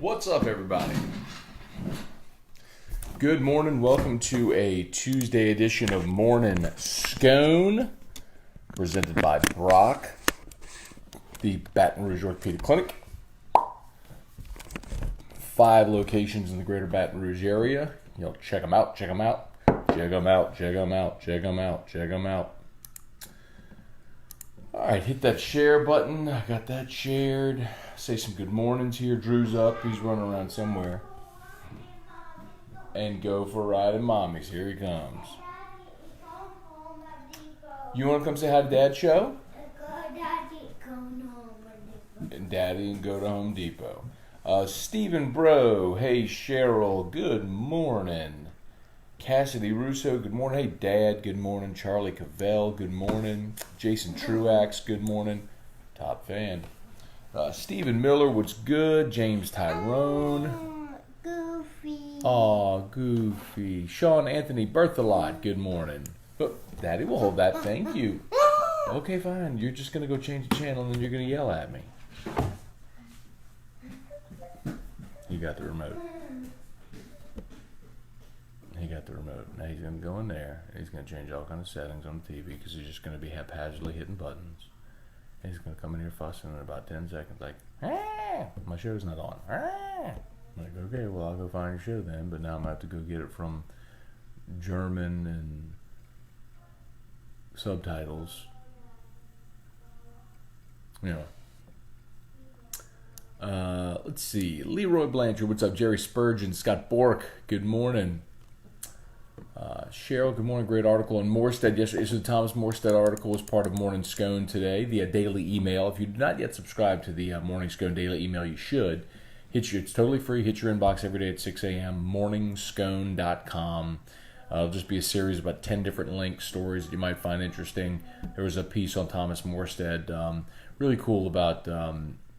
What's up, everybody? Good morning. Welcome to a Tuesday edition of Morning Scone, presented by Brock, the Baton Rouge Orthopedic Clinic. 5 locations in the greater Baton Rouge area. Check them out, check them out. Check them out, check them out, check them out, check them out. All right, hit that share button. I got that shared. Say some good mornings here. Drew's up. He's running around somewhere. And go for a ride in Mommy's. Here he comes. You want to come say hi to Dad's show? And Daddy and go to Home Depot. Stephen Bro. Hey, Cheryl. Good morning. Cassidy Russo, good morning. Hey, Dad, good morning. Charlie Cavell, good morning. Jason Truax, good morning. Top fan. Stephen Miller, what's good? James Tyrone. Goofy. Aw, Goofy. Sean Anthony Berthelot, good morning. Oh, Daddy will hold that. Thank you. Okay, fine. You're just going to go change the channel and then you're going to yell at me. You got the remote. He got the remote. Now he's going to go in there. And he's going to change all kinds of settings on the TV because he's just going to be haphazardly hitting buttons. And he's going to come in here fussing in about 10 seconds like, my show's not on. I'm like, okay, well, I'll go find your show then. But now I'm going to have to go get it from German and subtitles. Let's see. Leroy Blanchard, what's up? Jerry Spurgeon, Scott Bork, good morning. Cheryl, good morning. Great article on Morstead yesterday. So the Thomas Morstead article was part of Morning Scone today, the daily email. If you do not yet subscribe to the Morning Scone daily email, you should. It's totally free. Hit your inbox every day at 6 a.m. morningscone.com. It'll just be a series of about 10 different links, stories that you might find interesting. There was a piece on Thomas Morstead, really cool about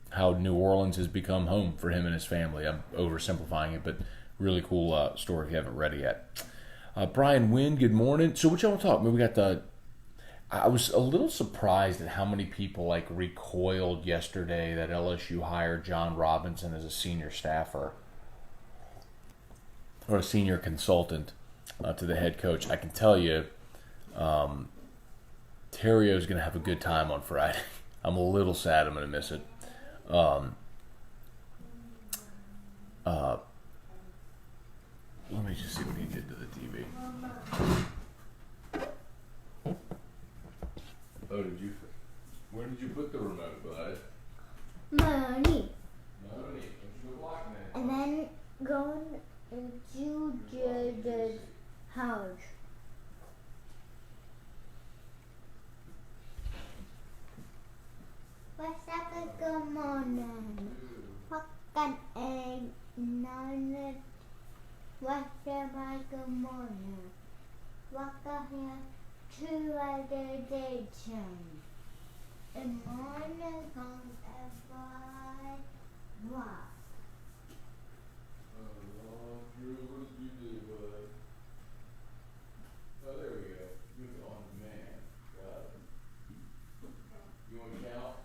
how New Orleans has become home for him and his family. I'm oversimplifying it, but really cool story if you haven't read it yet. Brian Wynn, good morning. So what y'all want to talk? We got I was a little surprised at how many people recoiled yesterday that LSU hired John Robinson as a senior staffer or a senior consultant to the head coach. I can tell you, Terrio's going to have a good time on Friday. I'm a little sad. I'm going to miss it. Let me just see what he did to the TV. Oh, where did you put the remote, bud? Money. Money. And then going into Judge's house. What's up? Good morning. Welcome and none. What's up? Good morning. Welcome here to the edition. And morning comes every walk. Drew, what did you do, bud? Oh, there we go. You're on demand. Got it. You want to count?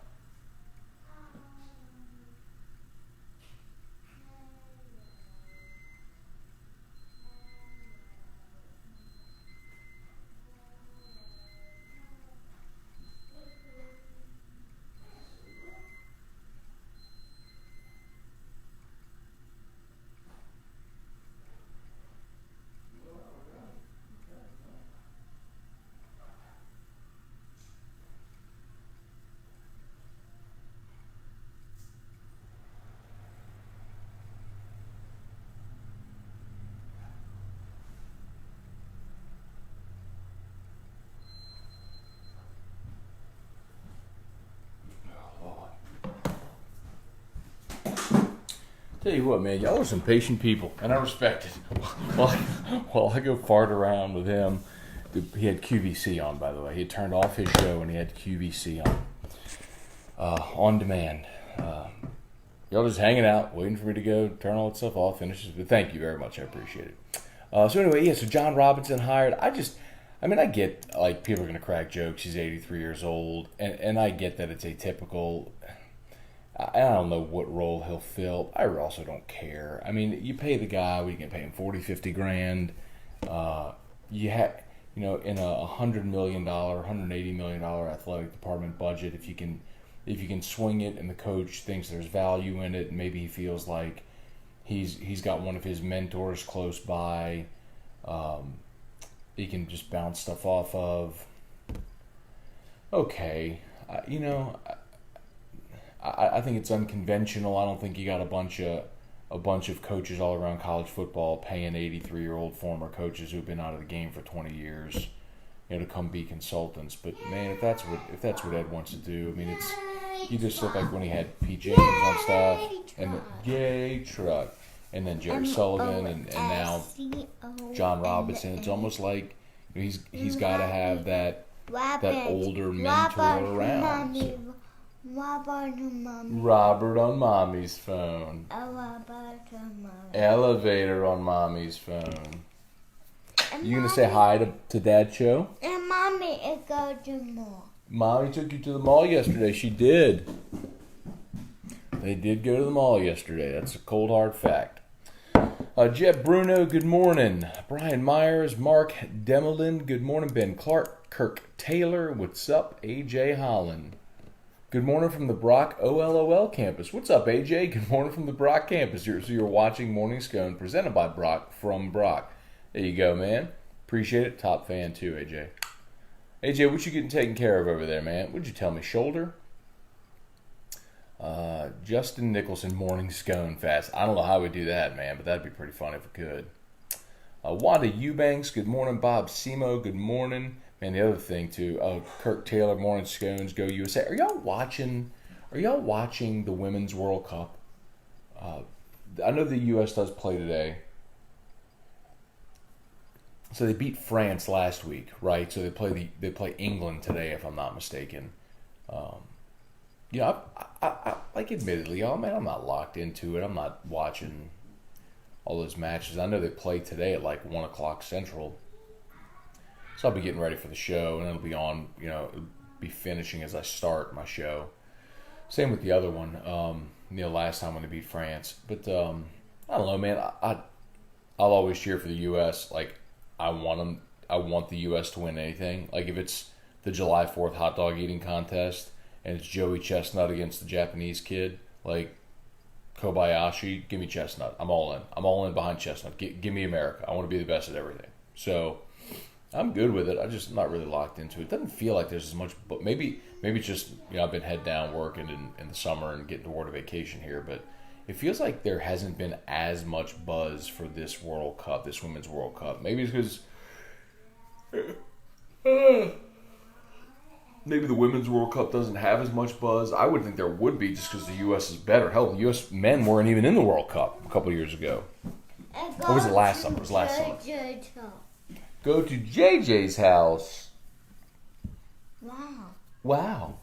Tell you what, man, y'all are some patient people, and I respect it. While I go fart around with him, he had QVC on, by the way. He had turned off his show, and he had QVC on demand. Y'all just hanging out, waiting for me to go turn all that stuff off, finish it. But thank you very much. I appreciate it. So anyway, so John Robinson hired. I get, people are going to crack jokes. He's 83 years old, and I get that it's atypical. I don't know what role he'll fill. I also don't care. I mean, you pay the guy, we can pay him 40, 50 grand. You have, in a $100 million, $180 million athletic department budget, if you can swing it and the coach thinks there's value in it, and maybe he feels like he's got one of his mentors close by, he can just bounce stuff off of. Okay, I think it's unconventional. I don't think you got a bunch of coaches all around college football paying 83-year-old former coaches who've been out of the game for 20 years, to come be consultants. But man, if that's what Ed wants to do, I mean, you just look like when he had Pete Jenkins on staff, and yay truck, and then Jerry Sullivan, and now John Robinson. It's almost like he's got to have that older mentor around. So. Robert on mommy's phone. Elevator on mommy's phone. You gonna say hi to Dad's show? And mommy is going to the mall. Mommy took you to the mall yesterday. She did. They did go to the mall yesterday. That's a cold hard fact. Jeb Bruno, good morning. Brian Myers, Mark Demelin, good morning. Ben Clark, Kirk Taylor, what's up? AJ Holland. Good morning from the Brock OLOL campus. What's up, AJ? Good morning from the Brock campus. So you're watching Morning Scone, presented by Brock, from Brock. There you go, man. Appreciate it. Top fan, too, AJ. AJ, what you getting taken care of over there, man? What'd you tell me, shoulder? Justin Nicholson, Morning Scone fast. I don't know how we do that, man, but that'd be pretty fun if we could. Wanda Eubanks, good morning. Bob Simo, good morning. Man, the other thing too, Kirk Taylor, Morning Scones, Go USA. Are y'all watching the Women's World Cup? I know the U.S. does play today. So they beat France last week, right? So they play England today, if I'm not mistaken. I like, admittedly, y'all, man, I'm not locked into it. I'm not watching all those matches. I know they play today at like 1 o'clock Central. So I'll be getting ready for the show, and it'll be on, it'll be finishing as I start my show. Same with the other one, last time when they beat France. But I don't know, man. I'll always cheer for the U.S. Like, I want the U.S. to win anything. Like, if it's the July 4th hot dog eating contest and it's Joey Chestnut against the Japanese kid, like Kobayashi, give me Chestnut. I'm all in. I'm all in behind Chestnut. Give me America. I want to be the best at everything. So I'm good with it. I'm just not really locked into it. It doesn't feel like there's as much, but maybe it's just, I've been head down working in the summer and getting toward a vacation here, but it feels like there hasn't been as much buzz for this World Cup, this Women's World Cup. Maybe it's because maybe the Women's World Cup doesn't have as much buzz. I would think there would be, just because the U.S. is better. Hell, the U.S. men weren't even in the World Cup a couple of years ago. Or was it last summer? It was last summer. Go to JJ's house. Wow.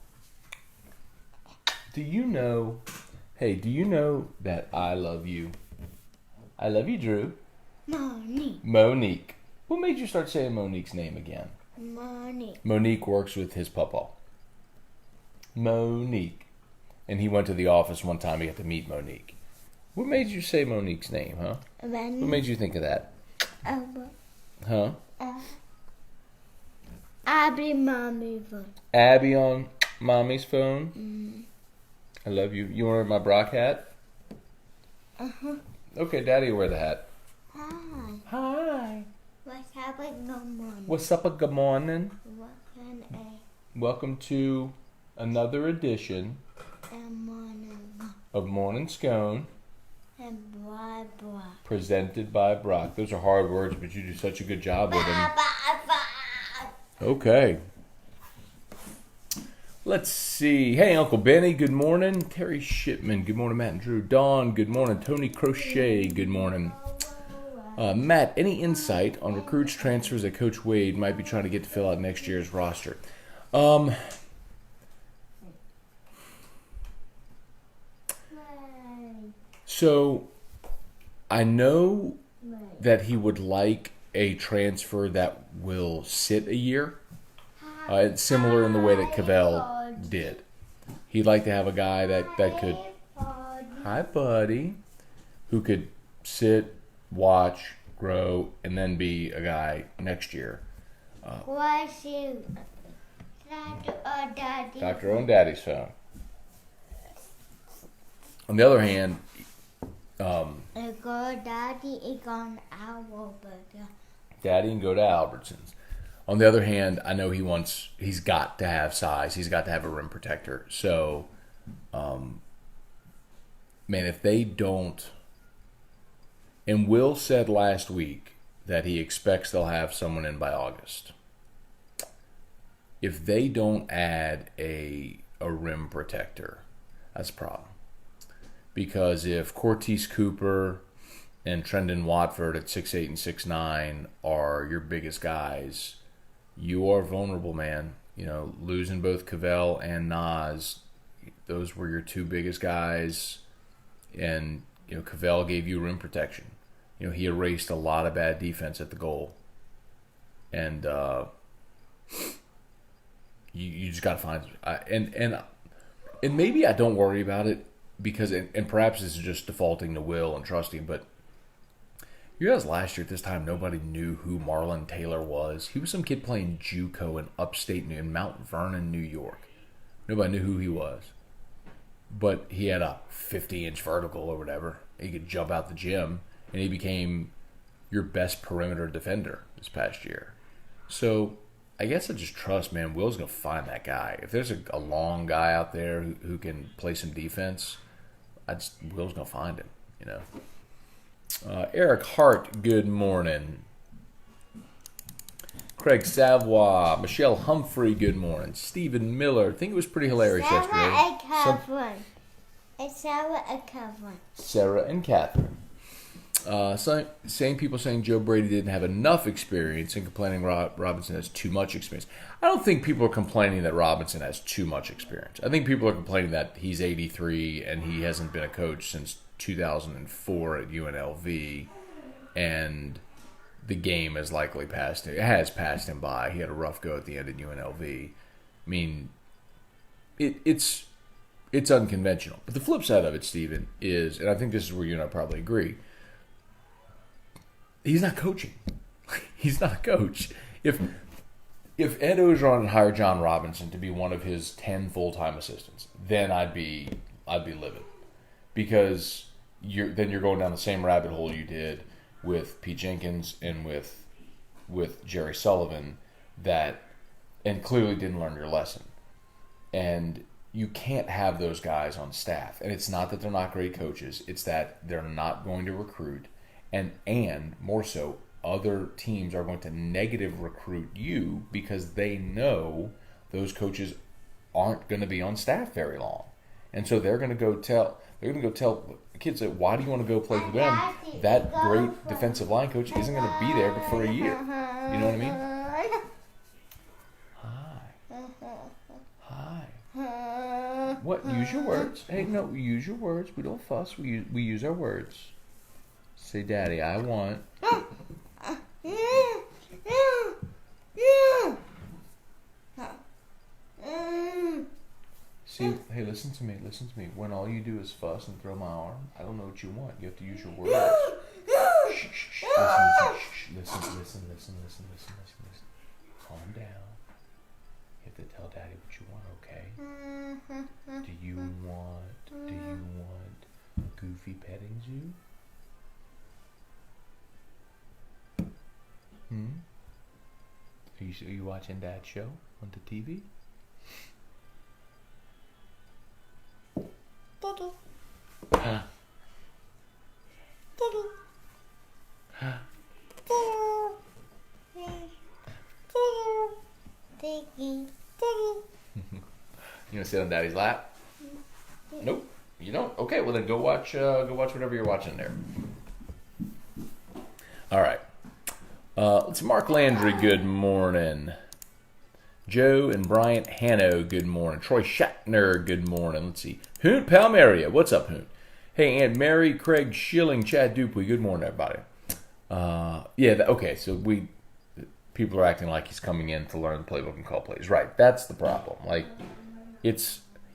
Do you know that I love you? I love you, Drew. Monique. What made you start saying Monique's name again? Monique works with his papa. Monique. And he went to the office one time. He got to meet Monique. What made you say Monique's name, huh? What made you think of that? Huh? Abby, mommy's phone. Abby on mommy's phone? I love you. You want to wear my Brock hat? Okay, Daddy will wear the hat. Hi. What's up, good morning? What's up, good morning? Welcome to another edition of Morning Scone. And blah, blah. Presented by Brock. Those are hard words, but you do such a good job with them. Okay. Let's see. Hey, Uncle Benny, good morning. Terry Shipman, good morning. Matt and Drew. Dawn, good morning. Tony Crochet, good morning. Matt, any insight on recruits, transfers that Coach Wade might be trying to get to fill out next year's roster? So, I know that he would like a transfer that will sit a year. It's similar in the way that Cavell did. He'd like to have a guy that could, hi buddy, who could sit, watch, grow, and then be a guy next year. What's you? Daddy. Dr. O and Daddy's phone. On the other hand, Daddy is on our burger. Daddy can go to Albertsons. On the other hand, I know he's got to have size. He's got to have a rim protector. So, man, if they don't, and Will said last week that he expects they'll have someone in by August. If they don't add a rim protector, that's a problem. Because if Cortez Cooper and Trendon Watford at 6'8" and 6'9" are your biggest guys, you are vulnerable, man. You know, losing both Cavell and Nas, those were your two biggest guys. And, you know, Cavell gave you rim protection. You know, he erased a lot of bad defense at the goal. And you just got to find... And maybe I don't worry about it because... And perhaps this is just defaulting to Will and trusting, but... You guys, last year at this time, nobody knew who Marlon Taylor was. He was some kid playing JUCO in upstate in Mount Vernon, New York. Nobody knew who he was. But he had a 50-inch vertical or whatever. He could jump out the gym, and he became your best perimeter defender this past year. So I guess I just trust, man, Will's going to find that guy. If there's a long guy out there who can play some defense, Will's going to find him, you know. Eric Hart, good morning. Craig Savoy, Michelle Humphrey, good morning. Stephen Miller, I think it was pretty hilarious yesterday. Sarah and Catherine. Same people saying Joe Brady didn't have enough experience and complaining Robinson has too much experience. I don't think people are complaining that Robinson has too much experience. I think people are complaining that he's 83 and he hasn't been a coach since 2004 at UNLV, and the game has likely passed him by. He had a rough go at the end at UNLV. I mean, it's unconventional. But the flip side of it, Stephen, is, and I think this is where you and I probably agree, he's not coaching. He's not a coach. If Ed Ogeron hired John Robinson to be one of his 10 full-time assistants, then I'd be livid. Because you're going down the same rabbit hole you did with Pete Jenkins and with Jerry Sullivan, and clearly didn't learn your lesson. And you can't have those guys on staff. And it's not that they're not great coaches. It's that they're not going to recruit. And more so, other teams are going to negative recruit you because they know those coaches aren't going to be on staff very long. And so they're going to go tell kids that, why do you want to go play for them? That great defensive line coach isn't going to be there but for a year. You know what I mean? Hi. What? Use your words. Hey, no, use your words. We don't fuss. We use our words. Say, Daddy, I want. See, hey, listen to me. When all you do is fuss and throw my arm, I don't know what you want. You have to use your words. Shh. Listen. Calm down. You have to tell Daddy what you want, okay? Do you want a Goofy petting zoo? Are you watching Dad's show on the TV? You want to sit on Daddy's lap? Nope, you don't. Okay, well then go watch whatever you're watching there. All right. Let's Mark Landry. Good morning. Joe and Bryant Hanno, good morning. Troy Shatner, good morning. Let's see. Hoont Palmaria, what's up, Hoont? Hey, Aunt Mary, Craig Schilling, Chad Dupuy, good morning, everybody. Okay, so people are acting like he's coming in to learn the playbook and call plays. Right, that's the problem. Like,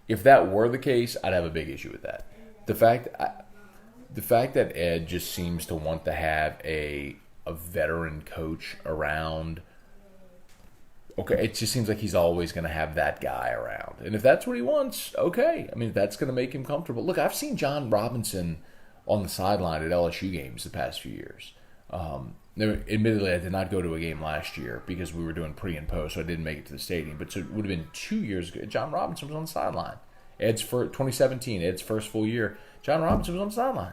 if that were the case, I'd have a big issue with that. The fact that Ed just seems to want to have a veteran coach around. Okay, it just seems like he's always going to have that guy around. And if that's what he wants, okay. I mean, if that's going to make him comfortable. Look, I've seen John Robinson on the sideline at LSU games the past few years. Admittedly, I did not go to a game last year because we were doing pre and post, so I didn't make it to the stadium. But so it would have been 2 years ago. John Robinson was on the sideline. 2017, Ed's first full year. John Robinson was on the sideline.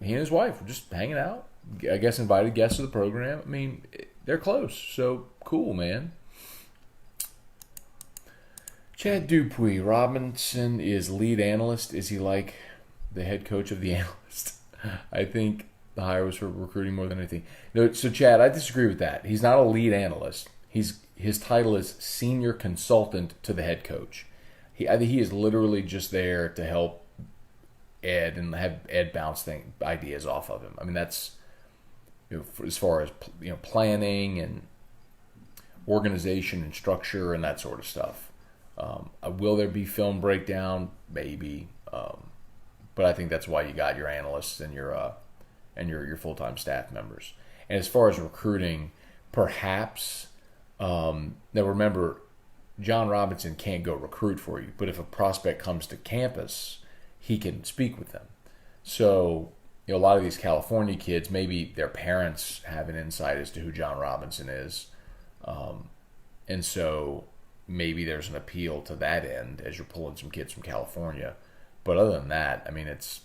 He and his wife were just hanging out. I guess invited guests to the program. I mean, they're close, so cool, man. Chad Dupuis, Robinson is lead analyst. Is he like the head coach of the analyst? I think the hire was for recruiting more than anything. No, so Chad, I disagree with that. He's not a lead analyst. His title is senior consultant to the head coach. I think he is literally just there to help Ed and have Ed bounce ideas off of him. I mean, that's as far as planning and organization and structure and that sort of stuff. Will there be film breakdown? Maybe, but I think that's why you got your analysts and your full-time staff members. And as far as recruiting, perhaps now remember, John Robinson can't go recruit for you, but if a prospect comes to campus, he can speak with them. So a lot of these California kids, maybe their parents have an insight as to who John Robinson is. And so maybe there's an appeal to that end as you're pulling some kids from California. But other than that, I mean, it's,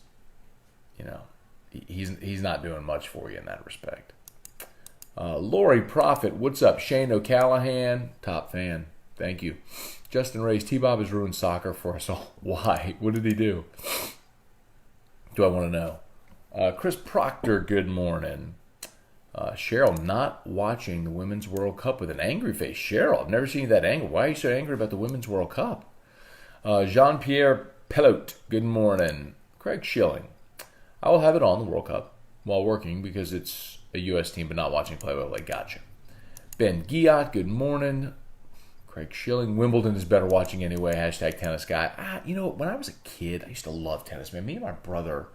he's not doing much for you in that respect. Lori Prophet, what's up? Shane O'Callahan, top fan. Thank you. Justin Reyes, T-Bob has ruined soccer for us all. Why? What did he do? Do I want to know? Chris Proctor, good morning. Cheryl, not watching the Women's World Cup with an angry face. Cheryl, I've never seen you that angry. Why are you so angry about the Women's World Cup? Jean-Pierre Pelot, good morning. Craig Schilling, I will have it on the World Cup while working because it's a U.S. team, but not watching play-by-play. Gotcha. Ben Giat, good morning. Craig Schilling, Wimbledon is better watching anyway. Hashtag tennis guy. When I was a kid, I used to love tennis, man. Me and my brother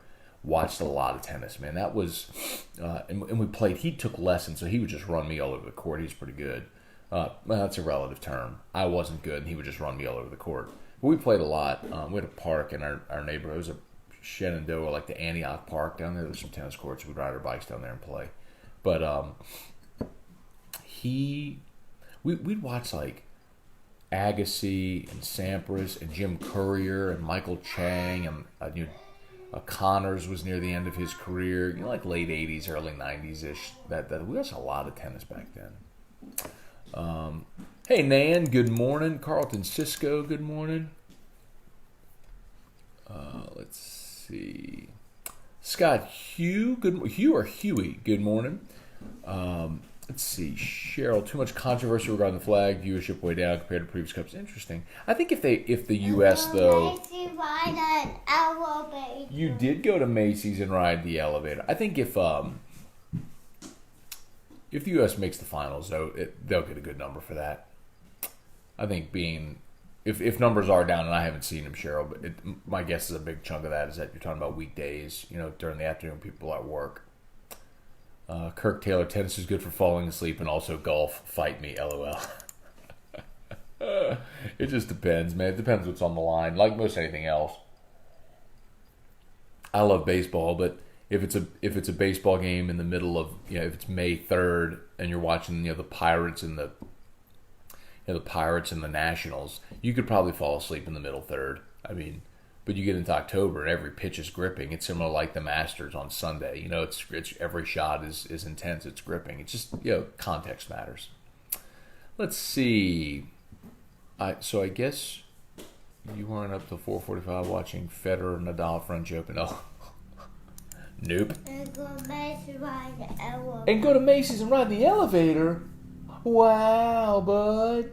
watched a lot of tennis, man. That was, and we played. He took lessons, so he would just run me all over the court. He's pretty good. Well, that's a relative term. I wasn't good, and he would just run me all over the court. But we played a lot. We had a park in our neighborhood. It was a Shenandoah, like the Antioch Park down there. There's some tennis courts. We'd ride our bikes down there and play. But we'd watch like Agassi and Sampras and Jim Courier and Michael Chang and Connors was near the end of his career. Like late 80s, early 90s-ish. That we watched a lot of tennis back then. Hey, Nan, good morning. Carlton Cisco, good morning. Let's see. Scott Hugh or Huey, good morning. Let's see. Cheryl, too much controversy regarding the flag. Viewership way down compared to previous cups. Interesting. I think if the U.S. though, you did go to Macy's and ride the elevator. I think if the U.S. makes the finals, though, they'll get a good number for that. I think if numbers are down, and I haven't seen them, Cheryl, but my guess is a big chunk of that is that you're talking about weekdays. During the afternoon, people are at work. Kirk Taylor, tennis is good for falling asleep and also golf. Fight me, LOL. It just depends, man. It depends what's on the line. Like most anything else. I love baseball, but if it's a baseball game in the middle of if it's May 3rd and you're watching the Pirates and the Nationals, you could probably fall asleep in the middle third. I mean, but you get into October and every pitch is gripping. It's similar like the Masters on Sunday. It's every shot is intense. It's gripping. It's just context matters. Let's see. So I guess you weren't up till 4:45 watching Federer Nadal French Open. Oh, nope. And go to Macy's and ride the elevator. And go to Macy's and ride the elevator. Wow, bud.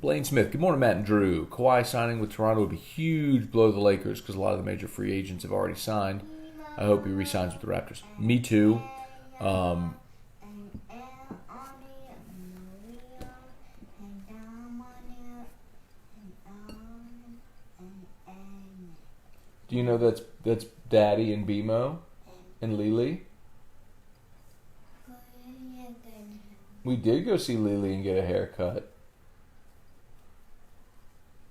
Blaine Smith, good morning, Matt and Drew. Kawhi signing with Toronto would be huge blow to the Lakers because a lot of the major free agents have already signed. I hope he re-signs with the Raptors. Me too. Do you know that's Daddy and BMO and Lily? We did go see Lily and get a haircut.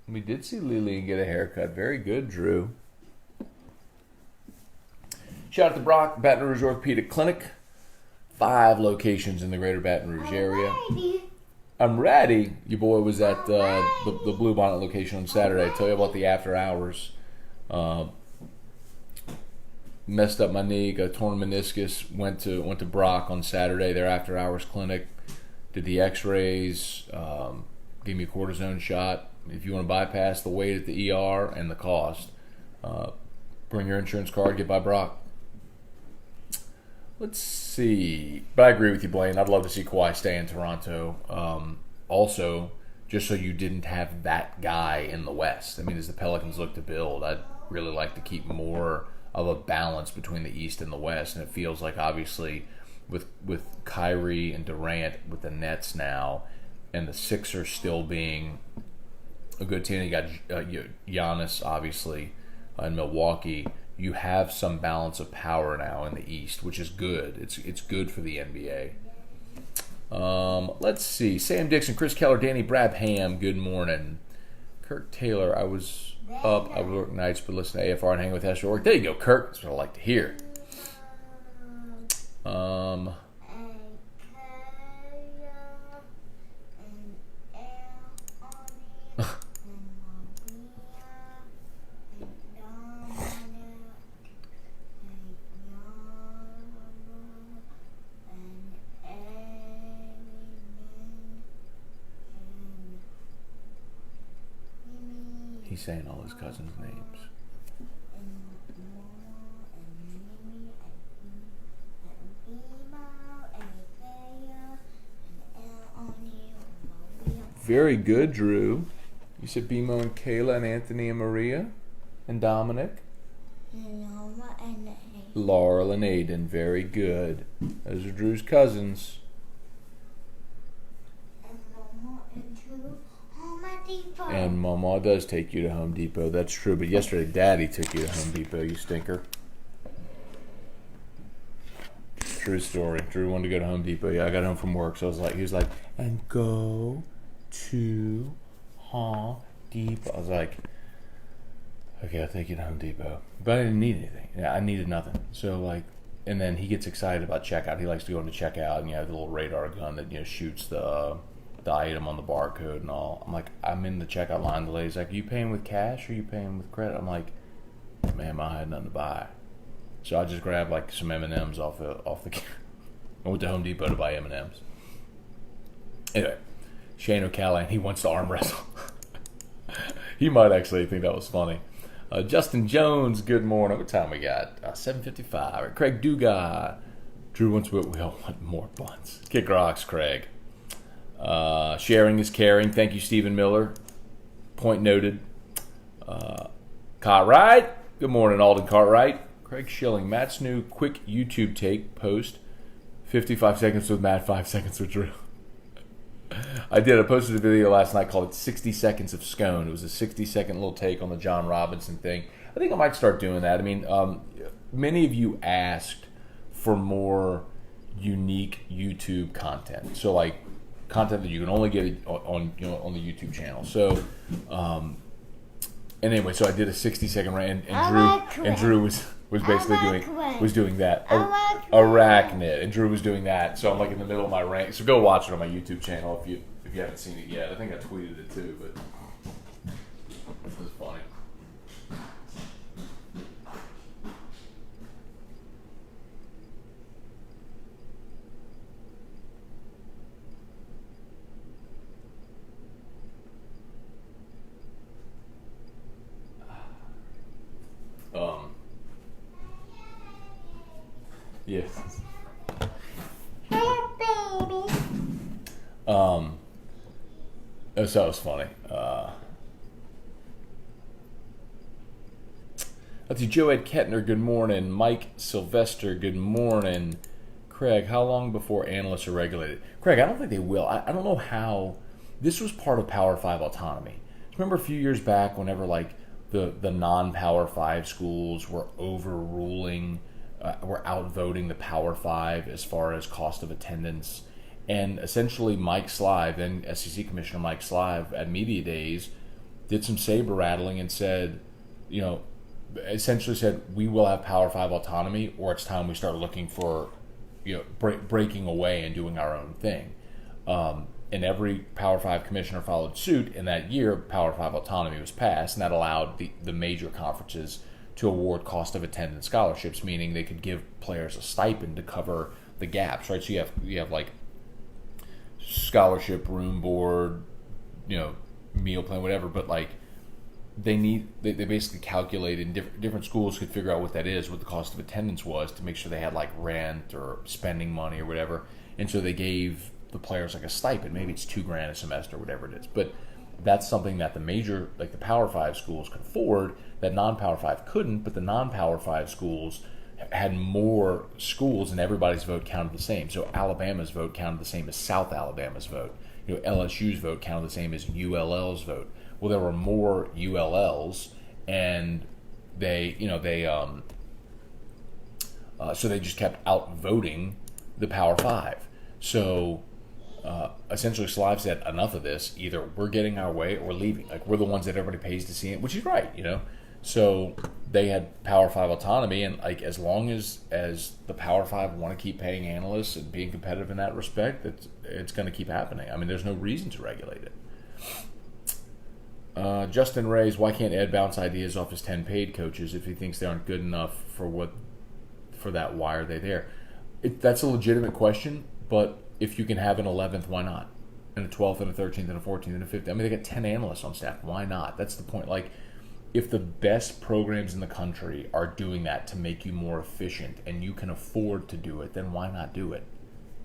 We did see Lily and get a haircut. Very good, Drew. Shout out to Brock, Baton Rouge Orthopedic Clinic. 5 locations in the greater Baton Rouge area. I'm ready. Your boy was at the Blue Bonnet location on Saturday. I tell you about the after hours. Messed up my knee, got a torn meniscus. Went to Brock on Saturday, their after hours clinic. Did the X-rays. Gave me a cortisone shot. If you want to bypass the wait at the ER and the cost, bring your insurance card. Get by Brock. Let's see. But I agree with you, Blaine. I'd love to see Kawhi stay in Toronto. Also, just so you didn't have that guy in the West. I mean, as the Pelicans look to build, I'd really like to keep more of a balance between the East and the West. And it feels like, obviously, with Kyrie and Durant with the Nets now, and the Sixers still being a good team. You got Giannis, obviously, in Milwaukee. You have some balance of power now in the East, which is good. It's good for the NBA. Let's see. Sam Dixon, Chris Keller, Danny Brabham, good morning. Kirk Taylor, I was up. I would work nights, but listen to AFR and hang with Esther Org. There you go, Kirk. That's what I like to hear. He's saying all his cousins' names. Very good, Drew. You said Bimo and Kayla and Anthony and Maria and Dominic. Laurel and Aiden. Very good. Those are Drew's cousins. And Mama does take you to Home Depot. That's true. But yesterday, Daddy took you to Home Depot, you stinker. True story. Drew wanted to go to Home Depot. Yeah, I got home from work, so he was like, and go to Home Depot. I was like, okay, I'll take you to Home Depot. But I didn't need anything. Yeah, I needed nothing. So, and then he gets excited about checkout. He likes to go into checkout, and you have the little radar gun that, shoots the item on the barcode and all. I'm like, I'm in the checkout line. The lady's like, are you paying with cash or are you paying with credit? I'm like, man, I had nothing to buy. So I just grabbed some M&Ms off the I went to Home Depot to buy M&Ms. Anyway, Shane O'Callaghan, he wants to arm wrestle. He might actually think that was funny. Justin Jones, good morning. What time we got? 7:55. Craig Dugas. Drew wants what we all want, more buns. Kick rocks, Craig. Sharing is caring. Thank you, Stephen Miller. Point noted. Cartwright. Good morning, Alden Cartwright. Craig Schilling. Matt's new quick YouTube take post. 55 seconds with Matt, 5 seconds with Drew. I posted a video last night called 60 Seconds of Scone. It was a 60-second little take on the John Robinson thing. I think I might start doing that. I mean, many of you asked for more unique YouTube content. So, content that you can only get on the YouTube channel. So, and anyway, so I did a 60-second rant, and Drew was basically doing that. Arachnid, and Drew was doing that. So I'm in the middle of my rant. So go watch it on my YouTube channel if you haven't seen it yet. I think I tweeted it too, but it was funny. Yes. Hey, baby. So that was funny. Let's see, Joed Kettner, good morning. Mike Sylvester, good morning. Craig, how long before analysts are regulated? Craig, I don't think they will. I don't know how. This was part of Power 5 autonomy. Remember a few years back whenever the non-Power 5 schools were overruling, were outvoting the Power 5 as far as cost of attendance. And essentially Mike Slive, then SEC Commissioner Mike Slive, at Media Days, did some saber rattling and said, essentially said, we will have Power 5 autonomy, or it's time we start looking for, breaking away and doing our own thing. And every Power 5 commissioner followed suit, and that year Power 5 autonomy was passed, and that allowed the major conferences to award cost of attendance scholarships, meaning they could give players a stipend to cover the gaps, right? So you have like scholarship, room, board, meal plan, whatever, but like they basically calculated, different schools could figure out what that is, what the cost of attendance was, to make sure they had like rent or spending money or whatever, and so they gave the players like a stipend. Maybe it's $2,000 a semester, whatever it is, but that's something that the major, like the Power 5 schools, could afford that non-Power 5 couldn't. But the non-Power 5 schools had more schools, and everybody's vote counted the same. So Alabama's vote counted the same as South Alabama's vote. LSU's vote counted the same as ULL's vote. Well, there were more ULLs, and so they just kept outvoting the Power 5. So essentially Slive said, enough of this. Either we're getting our way or we're leaving. Like, we're the ones that everybody pays to see it, which is right, So they had Power 5 autonomy, and like as long as the Power 5 want to keep paying analysts and being competitive in that respect, it's going to keep happening. I mean, there's no reason to regulate it. Justin Ray's, why can't Ed bounce ideas off his 10 paid coaches if he thinks they aren't good enough for that? Why are they there? That's a legitimate question, but if you can have an 11th, why not? And a 12th and a 13th and a 14th and a 15th. I mean, they got 10 analysts on staff. Why not? That's the point. Like, if the best programs in the country are doing that to make you more efficient and you can afford to do it, then why not do it?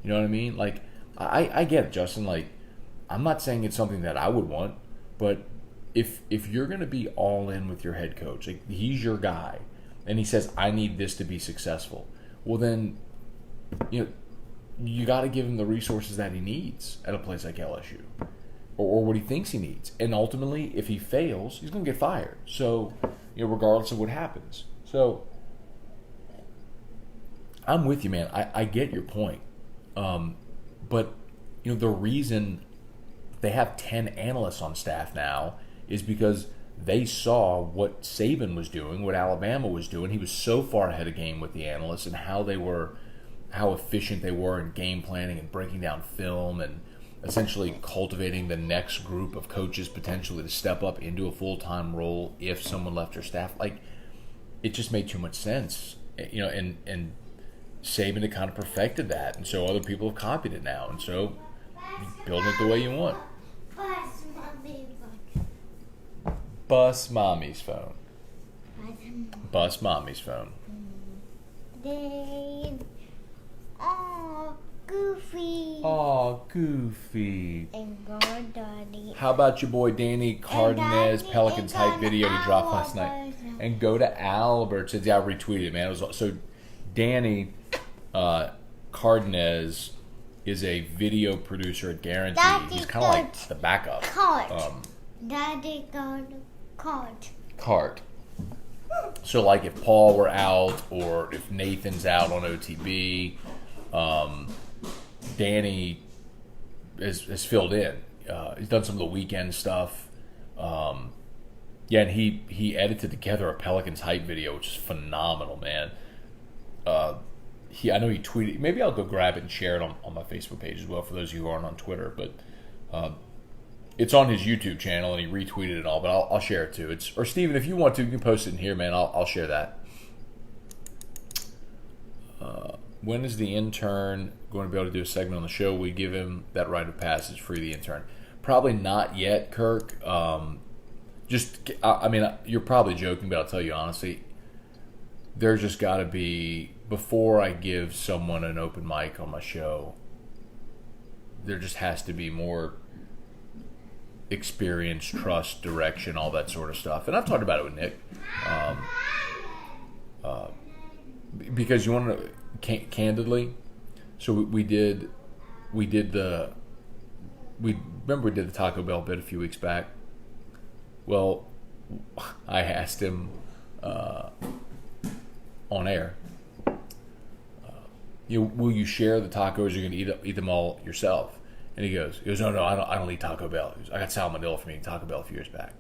You know what I mean? Like, I get it, Justin. Like, I'm not saying it's something that I would want, but if you're going to be all in with your head coach, like he's your guy, and he says, I need this to be successful, well then, you got to give him the resources that he needs at a place like LSU, or what he thinks he needs. And ultimately, if he fails, he's going to get fired. So, regardless of what happens. So, I'm with you, man. I get your point. But, the reason they have 10 analysts on staff now is because they saw what Saban was doing, what Alabama was doing. He was so far ahead of game with the analysts and how efficient they were in game planning and breaking down film and essentially cultivating the next group of coaches potentially to step up into a full-time role if someone left their staff. Like, it just made too much sense, and Saban had kind of perfected that, and so other people have copied it now, and so building it the way you want. Bus mommy's phone. Bus mommy's phone. Goofy. Aw, Goofy. And go, Daddy. How about your boy Danny Cardenas Daddy, Pelicans hype video he dropped last Albert. night? And go to Albert. Says, yeah, I retweeted it, man. It was, so Danny Cardenas is a video producer at Guarantee. Daddy, He's kind of like the backup. Daddy got Cart. So, like, if Paul were out or if Nathan's out on OTB, Danny has filled in. He's done some of the weekend stuff. And he edited together a Pelicans hype video, which is phenomenal, man. I know he tweeted. Maybe I'll go grab it and share it on my Facebook page as well for those of you who aren't on Twitter. But it's on his YouTube channel, and he retweeted it all. But I'll share it too. Or Steven, if you want to, you can post it in here, man. I'll share that. When is the intern going to be able to do a segment on the show? We give him that rite of passage, free the intern. Probably not yet, Kirk. You're probably joking, but I'll tell you honestly, there's just got to be, before I give someone an open mic on my show, there just has to be more experience, trust, direction, all that sort of stuff. And I've talked about it with Nick. Because you want to, candidly, so we did the Taco Bell bit a few weeks back. Well, I asked him on air, will you share the tacos? Or you're going to eat them all yourself? And he goes, no, I don't eat Taco Bell. He goes, I got salmonella from eating Taco Bell a few years back.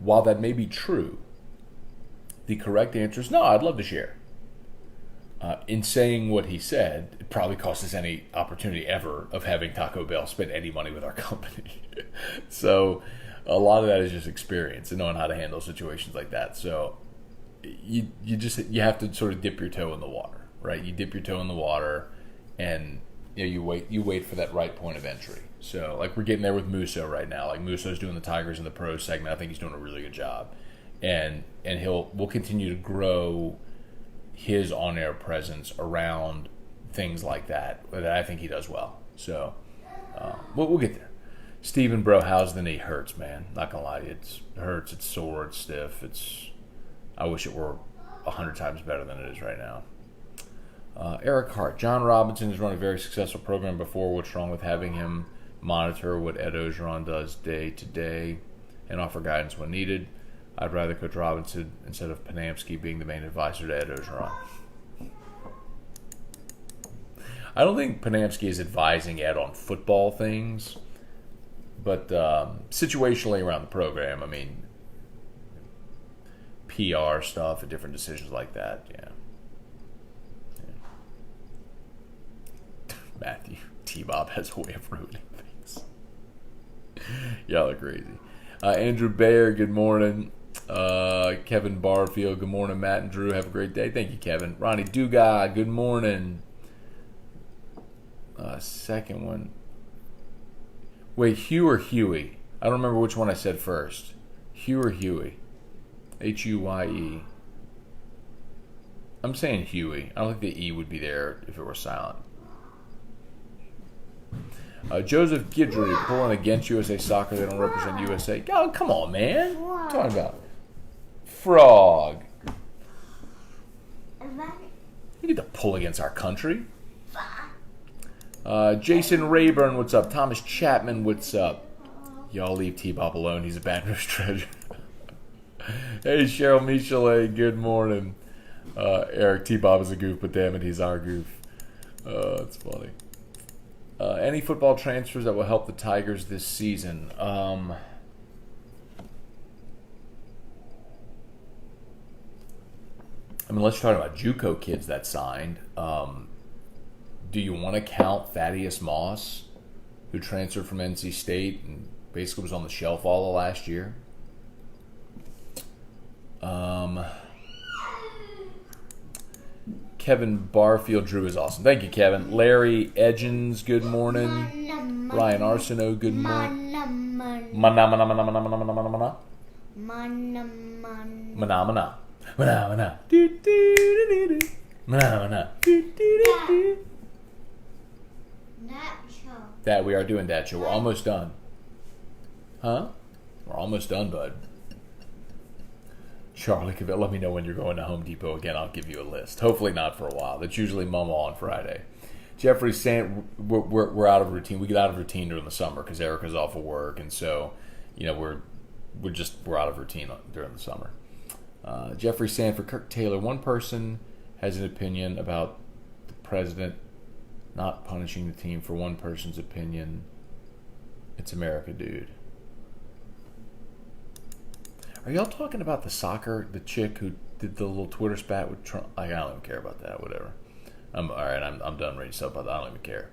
While that may be true, the correct answer is no, I'd love to share. In saying what he said, it probably cost us any opportunity ever of having Taco Bell spend any money with our company. So a lot of that is just experience and knowing how to handle situations like that. So you have to sort of dip your toe in the water, right? You dip your toe in the water, and you wait for that right point of entry. So like we're getting there with Musso right now. Like Musso's doing the Tigers in the Pros segment. I think he's doing a really good job, and we'll continue to grow his on-air presence around things like that I think he does well. So we'll get there. Steven, bro, how's the knee? Hurts, man. Not gonna lie to you. It hurts. It's sore. It's stiff. I wish it were 100 times better than it is right now. Eric Hart. John Robinson has run a very successful program before. What's wrong with having him monitor what Ed Ogeron does day to day and offer guidance when needed? I'd rather Coach Robinson instead of Panamsky being the main advisor to Ed Ogeron. I don't think Panamsky is advising Ed on football things, but situationally around the program, I mean, PR stuff and different decisions like that, yeah. Matthew, T-Bob has a way of ruining things. Y'all are crazy. Andrew Bayer, good morning. Kevin Barfield, good morning. Matt and Drew, have a great day. Thank you, Kevin. Ronnie Dugas, good morning. Second one. Wait, Hugh or Huey? I don't remember which one I said first. Hugh or Huey? Huye. I'm saying Huey. I don't think the E would be there if it were silent. Joseph Guidry pulling against USA Soccer. They don't represent USA. Oh, come on, man. What are you talking about? Frog. You get to pull against our country. Jason Rayburn, what's up? Thomas Chapman, what's up? Y'all leave T-Bob alone. He's a Baton Rouge treasure. Hey, Cheryl Michelet, good morning. Eric, T-Bob is a goof, but damn it, he's our goof. It's funny. Any football transfers that will help the Tigers this season? I mean, let's talk about JUCO kids that signed. Do you want to count Thaddeus Moss, who transferred from NC State and basically was on the shelf all of last year? Kevin Barfield, Drew is awesome. Thank you, Kevin. Larry Edgens, good morning. Ryan Arsenault, good morning. Mana. That we are doing that show. We're almost done. Huh? We're almost done, bud. Charlie, let me know when you're going to Home Depot again. I'll give you a list. Hopefully not for a while. That's usually Momo on Friday. Jeffrey saying we're out of routine. We get out of routine during the summer because Erica's off of work, and so we're out of routine during the summer. Jeffrey Sanford, Kirk Taylor. One person has an opinion about the president not punishing the team for one person's opinion. It's America, dude. Are y'all talking about the chick who did the little Twitter spat with Trump? I don't even care about that, whatever. All right, I'm done reading stuff about that. I don't even care.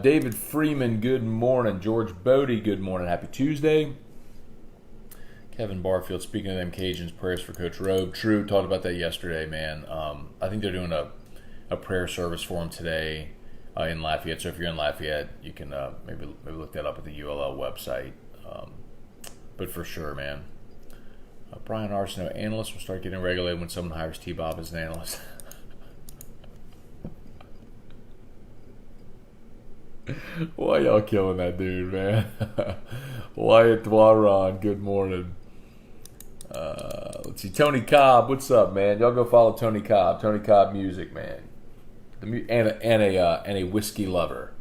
David Freeman, good morning. George Bodie, good morning. Happy Tuesday. Kevin Barfield, speaking of them Cajuns, prayers for Coach Robe. True, talked about that yesterday, man. I think they're doing a prayer service for him today in Lafayette. So if you're in Lafayette, you can maybe look that up at the ULL website. But for sure, man. Brian Arsenault, analysts will start getting regulated when someone hires T-Bob as an analyst. Why y'all killing that dude, man? Wyatt Dwaron, good morning. Let's see, Tony Cobb, what's up, man? Y'all go follow Tony Cobb. Tony Cobb Music, man. And a whiskey lover.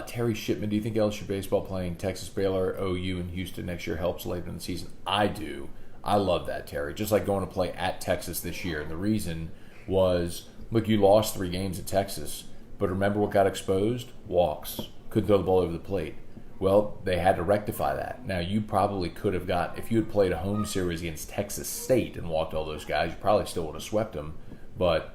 Terry Shipman, do you think LSU baseball playing Texas, Baylor, OU, and Houston next year helps later in the season? I do. I love that, Terry. Just like going to play at Texas this year. And the reason was, look, you lost 3 games at Texas, but remember what got exposed? Walks. Couldn't throw the ball over the plate. Well, they had to rectify that. Now, you probably could have if you had played a home series against Texas State and walked all those guys, you probably still would have swept them, but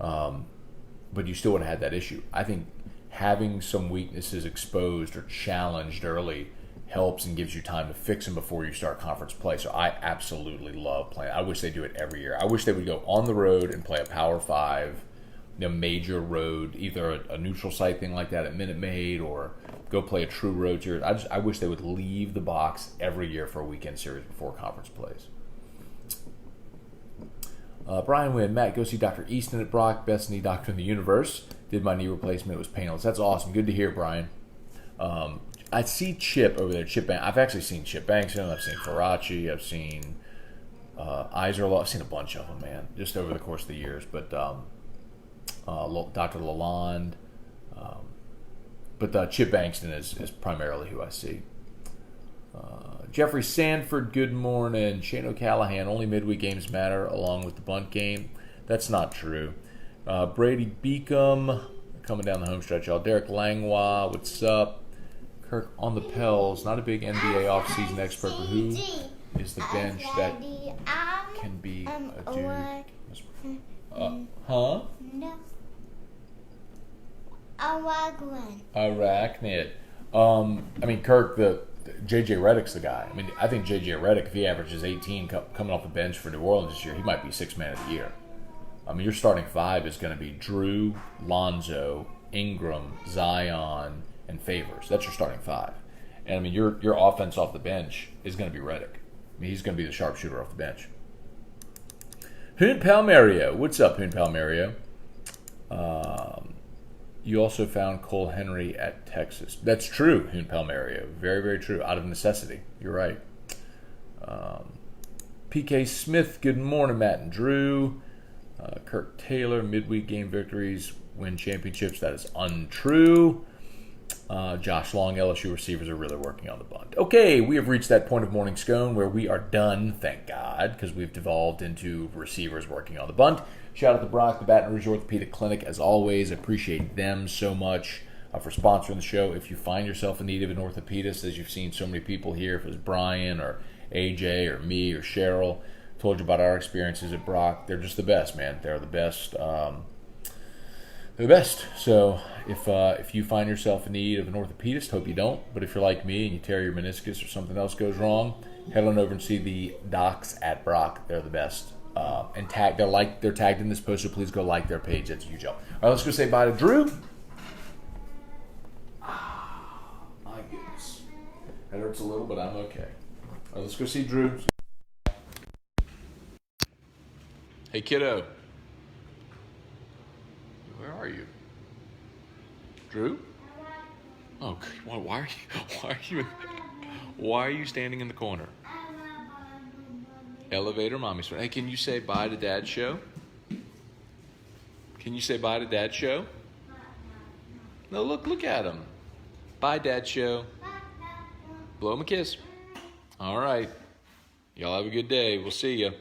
you still would have had that issue. I think having some weaknesses exposed or challenged early helps and gives you time to fix them before you start conference play. So I absolutely love playing. I wish they do it every year. I wish they would go on the road and play a Power 5, major road, either a neutral site thing like that at Minute Maid or go play a true road series. I wish they would leave the box every year for a weekend series before conference plays. Brian Wynn, Matt, go see Dr. Easton at Brock, best knee doctor in the universe. Did my knee replacement. It was painless. That's awesome. Good to hear, Brian. I see Chip over there. Chip Banks. I've actually seen Chip Banks. I've seen Faraci. I've seen Iserlaw. I've seen a bunch of them, man, just over the course of the years. But Dr. Lalonde. But Chip Bankston is primarily who I see. Jeffrey Sanford, good morning. Shane O'Callahan, only midweek games matter along with the bunt game. That's not true. Brady Beacom, coming down the home stretch, y'all. Derek Langlois, what's up? Kirk on the Pels, not a big NBA offseason expert, but who is the bench that can be a dude? No. Arachnid. I mean, Kirk, J.J. Redick's the guy. I mean, I think J.J. Redick, if he averages 18 coming off the bench for New Orleans this year, he might be 6th man of the year. I mean, your starting 5 is going to be Drew, Lonzo, Ingram, Zion, and Favors. That's your starting 5. And, I mean, your offense off the bench is going to be Redick. I mean, he's going to be the sharpshooter off the bench. Hoon Palmario. What's up, Hoon Palmario? You also found Cole Henry at Texas. That's true, Hoon Palmario. Very, very true. Out of necessity. You're right. PK Smith, good morning, Matt and Drew. Kirk Taylor, midweek game victories, win championships. That is untrue. Josh Long, LSU receivers are really working on the bunt. Okay, we have reached that point of Morning Scone where we are done, thank God, because we've devolved into receivers working on the bunt. Shout out to Brock, the Baton Rouge Orthopedic Clinic, as always. Appreciate them so much for sponsoring the show. If you find yourself in need of an orthopedist, as you've seen so many people here, if it was Brian or AJ or me or Cheryl, told you about our experiences at Brock. They're just the best, man. They're the best. They're the best. So if you find yourself in need of an orthopedist, hope you don't. But if you're like me and you tear your meniscus or something else goes wrong, head on over and see the docs at Brock. They're the best. And they're tagged in this post, so please go like their page. That's a huge help. All right, let's go say bye to Drew. My goodness. That hurts a little, but I'm okay. All right, let's go see Drew. Hey, kiddo. Where are you? Drew? Oh, why are you standing in the corner? Elevator, mommy's friend. Hey, can you say bye to Dad's show? Can you say bye to Dad's show? No, look at him. Bye, Dad's show. Blow him a kiss. All right. Y'all have a good day. We'll see you.